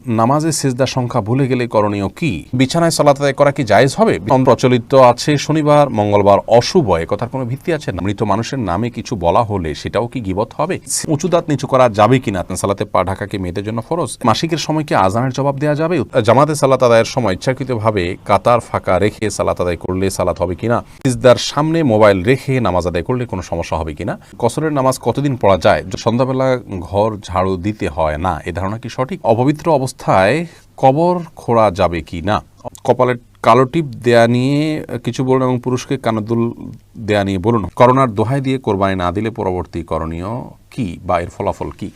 নামাজে সিজদার সংখ্যা ভুলে গেলে করণীয় কি? বিছানায় সালাত আদায় করা কি জায়েজ হবে? প্রচলিত আছে শনিবার মঙ্গলবার অশুভ, এ কথার কোনো ভিত্তি আছে না? মৃত মানুষের নামে কিছু বলা হলে সেটাও কি গীবত হবে? উঁচু দাঁত নিচু করা যাবে কিনা? সালাতে পা ঢাকা কি মেয়েদের জন্য ফরজ? মাসিকের সময় কি আজানের জবাব দেওয়া যাবে? জামাতে সালাত আদায়ের সময় ইচ্ছাকৃতভাবে কাতার ফাঁকা রেখে সালাত আদায় করলে সালাত হবে কিনা? সিজদার সামনে মোবাইল রেখে নামাজ আদায় করলে কোনো সমস্যা হবে কিনা? কসরের নামাজ কতদিন পড়া যায়? সন্ধ্যাবেলা ঘর ঝাড়ু দিতে হয় না, এ ধারণা কি সঠিক? অপবিত্র অবস্থায় কবর খোঁড়া যাবে কি না? কপালে কালো টিপ দেয়া নিয়ে কিছু বলুন এবং পুরুষকে কানদুল দেয়া নিয়ে বলুন। করোনার দোহাই দিয়ে কোরবানি না দিলে পরবর্তী করণীয় কি বা এর ফলাফল কি?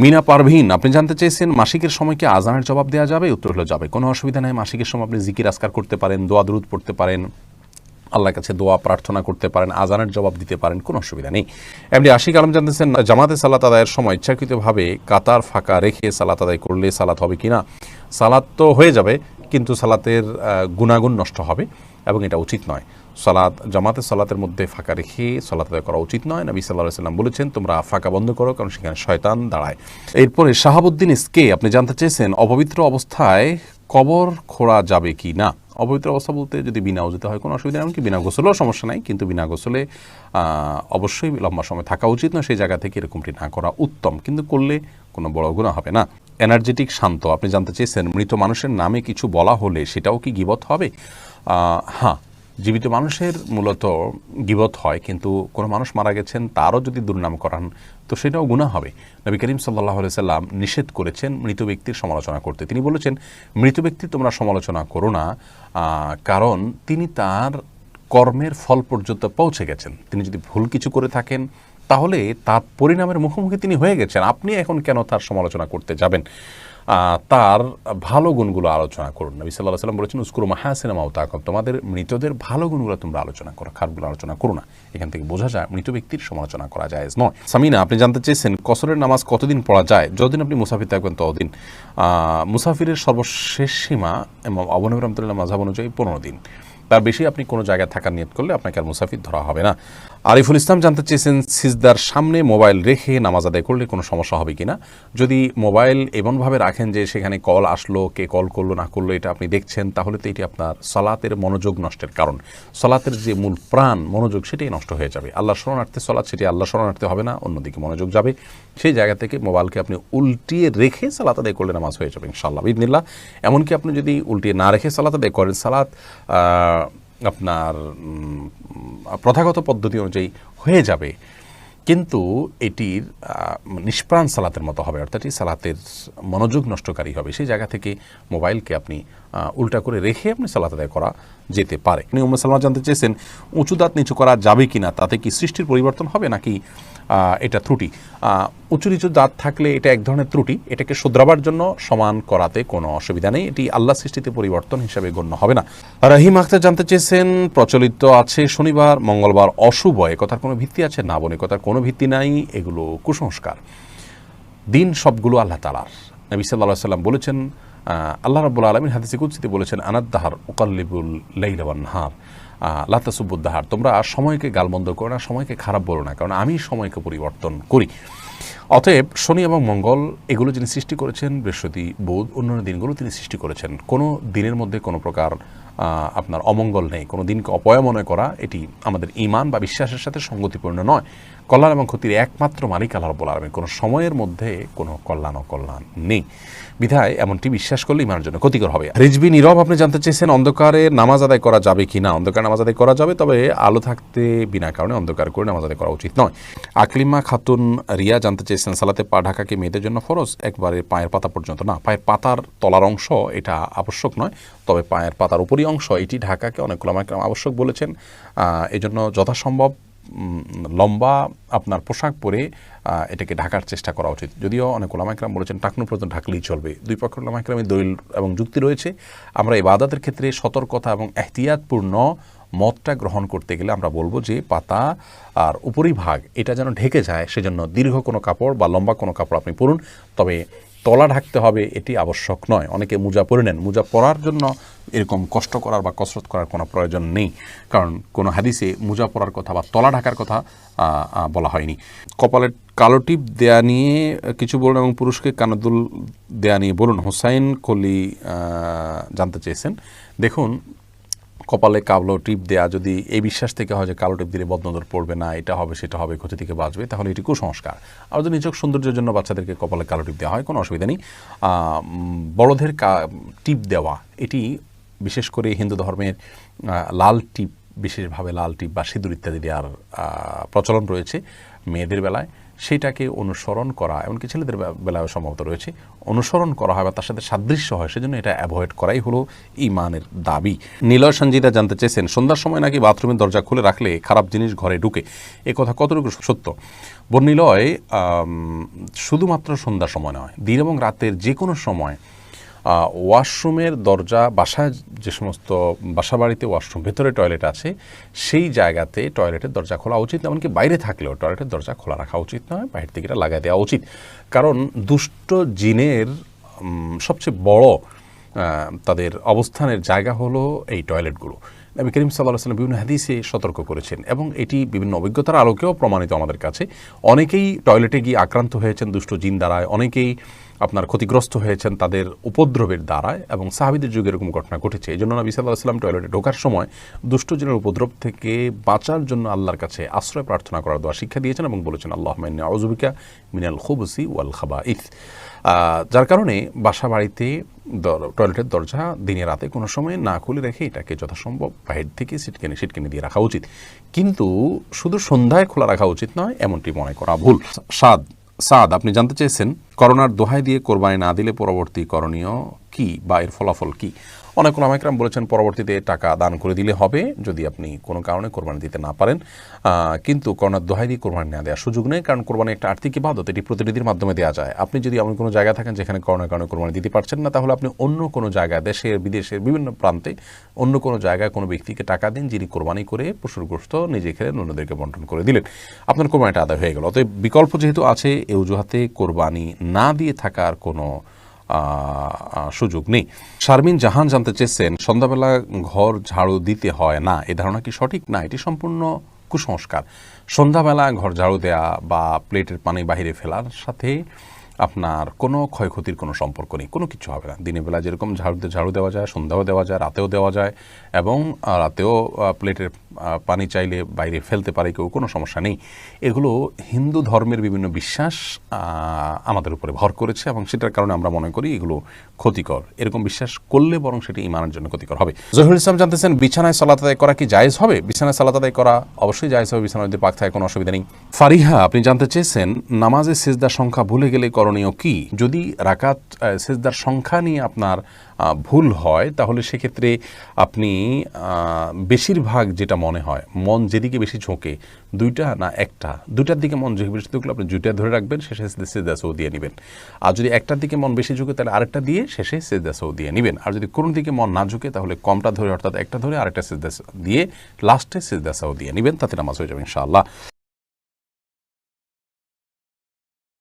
মিনা পারভিন, আপনি জানতে চেয়েছেন মাসিকের সময় কি আজানের জবাব দেওয়া যাবে? উত্তর হলো যাবে, কোনো অসুবিধা নেই। মাসিকের সময় আপনি জিকির আজকার করতে পারেন, দোয়া দুরূদ পড়তে পারেন, আল্লাহর কাছে দোয়া প্রার্থনা করতে পারেন, আজানের জবাব দিতে পারেন, কোনো অসুবিধা নেই। এমনি আশিক আলম জানতেছেন জামাতে সালাত আদায়ের সময় ইচ্ছাকৃতভাবে কাতার ফাঁকা রেখে সালাত আদায় করলে সালাত হবে কিনা? সালাত তো হয়ে যাবে, কিন্তু সালাতের গুণাগুণ নষ্ট হবে এবং এটা উচিত নয়। জামাতের সালাতের মধ্যে ফাঁকা রেখে সালাত আদায় করা উচিত নয়। নবী সাল্লাল্লাহু আলাইহি ওয়াসাল্লাম বলেছেন তোমরা ফাঁকা বন্ধ করো, কারণ সেখানে শয়তান দাঁড়ায়। এরপরে শাহাবুদ্দিন এসকে আপনি জানতে চেয়েছেন অপবিত্র অবস্থায় কবর খোঁড়া যাবে কি না? অপবিত্র অবস্থা বলতে যদি বিনা ওযুতে হয় কোনো অসুবিধা নেই, এমনকি বিনা গোসলেও সমস্যা নাই, কিন্তু বিনা গোসলে অবশ্যই লম্বা সময় থাকা উচিত না। সেই জায়গা থেকে এরকমটি না করা উত্তম, কিন্তু করলে কোনো বড় গুনাহ হবে না। এনার্জেটিক শান্ত আপনি জানতে চেয়েছেন মৃত মানুষের নামে কিছু বলা হলে সেটাও কি গীবত হবে? হ্যাঁ, জীবিত মানুষের মূলত গীবত হয়, কিন্তু কোনো মানুষ মারা গেছেন তারও যদি দুর্নাম করান তো সেটাও গুনাহ হবে। নবী করিম সাল্লাল্লাহু আলাইহি সাল্লাম নিষেধ করেছেন মৃত ব্যক্তির সমালোচনা করতে। তিনি বলেছেন মৃত ব্যক্তির তোমরা সমালোচনা করো না, কারণ তিনি তার কর্মের ফল পর্যন্ত পৌঁছে গেছেন। তিনি যদি ভুল কিছু করে থাকেন তাহলে তার পরিণামের মুখোমুখি তিনি হয়ে গেছেন, আপনি এখন কেন তার সমালোচনা করতে যাবেন? তার ভালো গুণগুলো আলোচনা করুন। নবী সাল্লাল্লাহু আলাইহি ওয়াসাল্লাম বলেছেন উযকুরু মাহাসিনা মাওতাকুম, তোমাদের মৃতদের ভালো গুণগুলো তোমরা আলোচনা করো, খারাপগুলো আলোচনা করো না। এখান থেকে বোঝা যায় মৃত ব্যক্তির সমালোচনা করা জায়েজ নয়। সামিনা, আপনি জানতে চেয়েছেন কসরের নামাজ কতদিন পড়া যায়? যতদিন আপনি মুসাফির থাকবেন ততদিন। মুসাফিরের সর্বশেষ সীমা এবং আবু হানিফা রাহমাতুল্লাহ মাযহাব অনুযায়ী 15 দিন, তার বেশি আপনি কোনো জায়গায় থাকার নিয়ত করলে আপনাকে আর মুসাফির ধরা হবে না। আরিফুল ইসলাম জানতে চেয়েছেন সিজদার সামনে মোবাইল রেখে নামাজ আদায় করলে কোনো সমস্যা হবে কিনা? যদি মোবাইল এমনভাবে রাখেন যে সেখানে কল আসলো, কে কল করলো না করলো এটা আপনি দেখছেন, তাহলে তো এটি আপনার সালাতের মনোযোগ নষ্টের কারণ। সালাতের যে মূল প্রাণ মনোযোগ সেটাই নষ্ট হয়ে যাবে। আল্লাহ শরণার্থে সালাত, সেটি আল্লাহ শরণার্থে হবে না, অন্যদিকে মনোযোগ যাবে। সেই জায়গা থেকে মোবাইলকে আপনি উল্টিয়ে রেখে সালাত আদায় করলে নামাজ হয়ে যাবে ইনশাআল্লাহ বিইذনিল্লাহ। এমনকি আপনি যদি উল্টিয়ে না রেখে সালাত আদায় করেন, সালাত আপনার প্রথাগত পদ্ধতি অনুযায়ী হয়ে যাবে, কিন্তু এটির নিষ্প্রাণ সালাতের মতো হবে, অর্থাৎ এই সালাতের মনোযোগ নষ্টকারী হবে। সেই জায়গা থেকে মোবাইলকে আপনি উল্টা করে রেখে আপনি সালাত আদায় করা যেতে পারে। উনি উম্মে সালমা জানতে চেয়েছেন উঁচু দাঁত নিচু করা যাবে কিনা, তাতে কি সৃষ্টির পরিবর্তন হবে নাকি এটা ত্রুটি? উঁচু নিচু দাঁত থাকলে এটা এক ধরনের ত্রুটি, এটাকে শুধরাবার জন্য সমান করাতে কোনো অসুবিধা নেই, এটি আল্লাহ সৃষ্টিতে পরিবর্তন হিসাবে গণ্য হবে না। রাহিম আখতার জানতে চেয়েছেন প্রচলিত আছে শনিবার মঙ্গলবার অশুভ, এ কথার কোনো ভিত্তি আছে না? বোন, এ কথার কোনো ভিত্তি নাই, এগুলো কুসংস্কার। দিন সবগুলো আল্লাহ তাআলার। নবী সাল্লাল্লাহু আলাইহি ওয়াসাল্লাম বলেছেন, আল্লাহ রাব্বুল আলামিন হাদিসে কুদসিতে বলেছেন আনাদ-দাহর উকাল্লিবুল লাইলা ওয়ান নাহার লা তাসুব্বুদ-দাহর, তোমরা সময়কে গালমন্দ করো না, সময়কে খারাপ বলো না, কারণ আমি সময়কে পরিবর্তন করি। অতএব শনি এবং মঙ্গল এগুলো যিনি সৃষ্টি করেছেন, বৃহস্পতি বুধ অন্যান্য দিনগুলো তিনি সৃষ্টি করেছেন। কোনো দিনের মধ্যে কোনো প্রকার আপনার অমঙ্গল নেই। কোনো দিনকে অপয়া মনে করা এটি আমাদের ঈমান বা বিশ্বাসের সাথে সঙ্গতিপূর্ণ নয়। কল্যাণ এবং ক্ষতির একমাত্র মালিক আল্লাহ রাব্বুল আলামিন, কোনো সময়ের মধ্যে কোনো কল্যাণ অকল্যাণ নেই, বিধায় এমনটি বিশ্বাস করলে ঈমানের জন্য ক্ষতিকর হবে। রিজবি নীরব আপনি জানতে চেয়েছেন অন্ধকারে নামাজ আদায় করা যাবে কি না? অন্ধকারে নামাজ আদায় করা যাবে, তবে আলো থাকতে বিনা কারণে অন্ধকার করে নামাজ আদায় করা উচিত নয়। আকলিমা খাতুন রিয়া জানতে চেয়েছেন সালাতে পা ঢাকা কি মেয়েদের জন্য ফরজ? একবারে পায়ের পাতা পর্যন্ত না, পায়ের পাতার তলার অংশ এটা আবশ্যক নয়, তবে পায়ের পাতার উপরি অংশ এটি ঢাকাকে অনেক উলামা কেরাম আবশ্যক বলেছেন। এই জন্য যথাসম্ভব লম্বা আপনার পোশাক পরে এটাকে ঢাকার চেষ্টা করা উচিত। যদিও অনেক উলামা কেরাম বলেছেন টাকনু পর্যন্ত ঢাকলেই চলবে। দুই পক্ষের উলামা কেরামের দলিল এবং যুক্তি রয়েছে। আমরা ইবাদতের ক্ষেত্রে সতর্কতা এবং এহতিয়াতপূর্ণ মতটা গ্রহণ করতে গেলে আমরা বলবো যে পাতা আর উপরিভাগ এটা যেন ঢেকে যায়, সেজন্য দীর্ঘ কোনো কাপড় বা লম্বা কোনো কাপড় আপনি পরুন, তবে তলা ঢাকতে হবে এটি আবশ্যক নয়। অনেকে মোজা পরে নেন, মোজা পরার জন্য এরকম কষ্ট করার বা কসরত করার কোনো প্রয়োজন নেই, কারণ কোনো হাদিসে মোজা পরার কথা বা তলা ঢাকার কথা বলা হয়নি। কপালে কালো টিপ দেয়া নিয়ে কিছু বলুন এবং পুরুষকে কানাদুল দেয়া নিয়ে বলুন। হোসাইন কলি জানতে চেয়েছেন। দেখুন, কপালে কালো টিপ দেয়া যদি এই বিশ্বাস থেকে হয় যে কালো টিপ দিলে বদনজর পড়বে না, এটা হবে সেটা হবে, ক্ষতি থেকে বাঁচবে, তাহলে এটি কুসংস্কার। আর যদি নিছক সৌন্দর্যের জন্য বাচ্চাদেরকে কপালে কালো টিপ দেওয়া হয়, কোনো অসুবিধা নেই। বড়দের টিপ দেওয়া এটি বিশেষ করে হিন্দু ধর্মের লাল টিপ, বিশেষভাবে লাল টিপ বা সিঁদুর ইত্যাদি দেওয়ার প্রচলন রয়েছে মেয়েদের বেলায়, সেটাকে অনুসরণ করা, এমনকি ছেলেদের বেলায় সম্ভবত রয়েছে, অনুসরণ করা হয় বা তার সাথে সাদৃশ্য হয়, সেজন্য এটা অ্যাভয়েড করাই হলো ঈমানের দাবি। নিলয় সঞ্জিদা জানতে চেয়েছেন, সন্ধ্যার সময় নাকি বাথরুমের দরজা খুলে রাখলে খারাপ জিনিস ঘরে ঢুকে, এ কথা কতটুকু সত্য? বর্ণিলয় শুধুমাত্র সন্ধ্যার সময় নয়, দিন এবং রাতের যে কোনো সময় ওয়াশরুমের দরজা, বাসায় যে সমস্ত বাসা বাড়িতে ওয়াশরুম, ভেতরে টয়লেট আছে, সেই জায়গাতে টয়লেটের দরজা খোলা উচিত। এমনকি বাইরে থাকলেও টয়লেটের দরজা খোলা রাখা উচিত নয়, বাইরে থেকে এটা লাগাই দেওয়া উচিত। কারণ দুষ্ট জিনের সবচেয়ে বড় তাদের অবস্থানের জায়গা হলো এই টয়লেটগুলো। নবী করিম সাল্লাল্লাহু আলাইহি ওয়াসাল্লাম বিভিন্ন হাদিসে সতর্ক করেছেন এবং এটি বিভিন্ন অভিজ্ঞতার আলোকেও প্রমাণিত আমাদের কাছে। অনেকেই টয়লেটে গিয়ে আক্রান্ত হয়েছেন দুষ্ট জিন দ্বারায়, অনেকেই আপনার ক্ষতিগ্রস্ত হয়েছেন তাদের উপদ্রবের দ্বারায়, এবং সাহাবীদের যুগে এরকম ঘটনা ঘটেছে। এই জন্য নবী সাল্লাল্লাহু আলাইহি ওয়াসাল্লাম টয়লেটে ঢোকার সময় দুষ্ট জিনের উপদ্রব থেকে বাঁচার জন্য আল্লাহর কাছে আশ্রয় প্রার্থনা করার দোয়া শিক্ষা দিয়েছেন এবং বলেছেন, আল্লাহুম্মা ইন্নী আউযু বিকা মিনাল খুবুসি ওয়াল খাবাইথ। যার কারণে বাসা বাড়িতে টয়লেটের দরজা দিনে রাতে কোনো সময় না খুলে রেখে এটাকে যথাসম্ভব বাহির থেকে সিটকেনে দিয়ে রাখা উচিত, কিন্তু শুধু সন্ধ্যায় খোলা রাখা উচিত নয়, এমনটি মনে করা ভুল। সাদ আপনি জানতে চেয়েছেন, করোনার দোহাই দিয়ে কোরবানি না দিলে পরবর্তী করণীয় কি বা এর ফলাফল কি? অনেক ওলামা ইকরাম বলেছেন পরবর্তীতে টাকা দান করে দিলে হবে যদি আপনি কোনো কারণে কোরবানি দিতে না পারেন, কিন্তু করোনার দোহাই দিয়ে কোরবানি না দেওয়ার সুযোগ নেই, কারণ কোরবানি একটা আর্থিক ইবাদত, এটি প্রতিনিধির মাধ্যমে দেওয়া যায়। আপনি যদি এমন কোনো জায়গায় থাকেন যেখানে করোনার কারণে কোরবানি দিতে পারছেন না, তাহলে আপনি অন্য কোনো জায়গায়, দেশের বিদেশের বিভিন্ন প্রান্তে অন্য কোনো জায়গায় কোনো ব্যক্তিকে টাকা দিন, যিনি কোরবানি করে পশুর গোশত নিজে খেলেন, অন্যদেরকে বন্টন করে দিলেন, আপনার কোরবানিটা আদায় হয়ে গেল। অতএব বিকল্প যেহেতু আছে, এই অজুহাতে কোরবানি না দিয়ে থাকার কোনো সুযোগ নেই। শারমিন জাহান জানতে চেয়েছেন, সন্ধ্যাবেলা ঘর ঝাড়ু দিতে হয় না, এ ধারণা কি সঠিক? না, এটি সম্পূর্ণ কুসংস্কার। সন্ধ্যাবেলা ঘর ঝাড়ু দেয়া বা প্লেটের পানি বাহিরে ফেলার সাথে আপনার কোনো ক্ষয়ক্ষতির কোনো সম্পর্ক নেই, কোনো কিছু হবে না। দিনের বেলা যেরকম ঝাড়ু দেওয়া যায়, সন্ধ্যাও দেওয়া যায়, রাতেও দেওয়া যায়, এবং রাতেও প্লেটের পানি চাইলে বাইরে ফেলতে পারে কেউ, কোনো সমস্যা নেই। এগুলো হিন্দু ধর্মের বিভিন্ন বিশ্বাস আমাদের উপরে ভর করেছে এবং সেটার কারণে আমরা মনে করি এগুলো ক্ষতিকর। এরকম বিশ্বাস করলে বরং সেটি ঈমানের জন্য ক্ষতিকর হবে। জহিরুল ইসলাম জানতেছেন, বিছানায় সালাত আদায় করা কি জায়েজ হবে? বিছানায় সালাত আদায় করা অবশ্যই জায়েজ হবে, বিছানায় যদি পাক থাকে কোনো অসুবিধা নেই। ফারিহা আপনি জানতে চেয়েছেন, নামাজে সিজদার সংখ্যা ভুলে গেলে করণীয় কি? যদি রাকাত সিজদার সংখ্যা নিয়ে আপনার ভুল হয়, তাহলে সেক্ষেত্রে আপনি বেশিরভাগ যেটা মনে হয়, মন যেদিকে বেশি ঝোঁকে, দুইটা না একটা, দুইটার দিকে মন ঝুঁকে বেশি ঝুঁকলে আপনি দুইটা ধরে রাখবেন, শেষে সিজদা সৌ দিয়ে নেবেন। আর যদি একটার দিকে মন বেশি ঝুঁকে, তাহলে আরেকটা দিয়ে শেষে সিজদা সৌ দিয়ে নেবেন। আর যদি কোনো দিকে মন না ঝুঁকে, তাহলে কমটা ধরে, অর্থাৎ একটা ধরে আরেকটা সিজদা দিয়ে লাস্টে সিজদা সৌ দিয়ে নেবেন, তাতে নামাজ হয়ে যাবে ইনশাআল্লাহ।